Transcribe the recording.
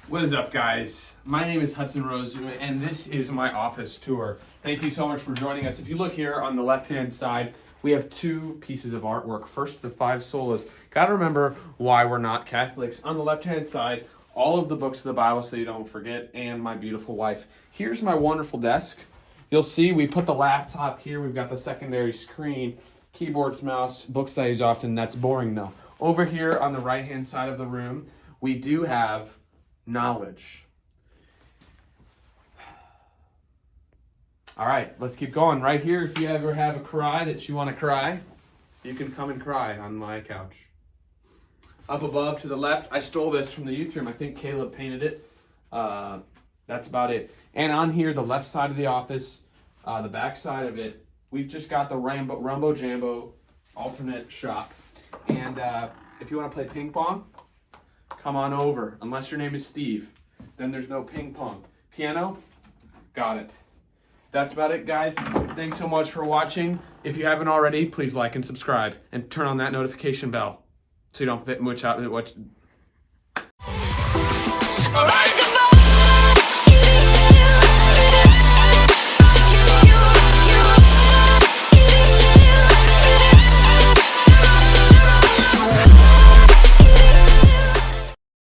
What is up, guys? My name is Hudson Rose, and this is my office tour. Thank you so much for joining us. If you look here on the left-hand side, we have two pieces of artwork. First, the five solas. Got to remember why we're not Catholics. On the left-hand side, all of the books of the Bible so you don't forget, and my beautiful wife. Here's my wonderful desk. You'll see we put the laptop here. We've got the secondary screen, keyboards, mouse, books that I use often. That's boring, though. Over here on the right-hand side of the room, we do have knowledge. All right, let's keep going. Right here, if you ever have a cry that you want to cry, you can come and cry on my couch. Up above to the left, I stole this from the youth room. I think Caleb painted it. That's about it. And on here, the left side of the office, the back side of it, we've just got the Rumbo Jambo alternate shop. And if you want to play ping pong, come on over. Unless your name is Steve, then there's no ping pong. Piano, got it. That's about it, guys. Thanks so much for watching. If you haven't already, please like and subscribe and turn on that notification bell so you don't miss out.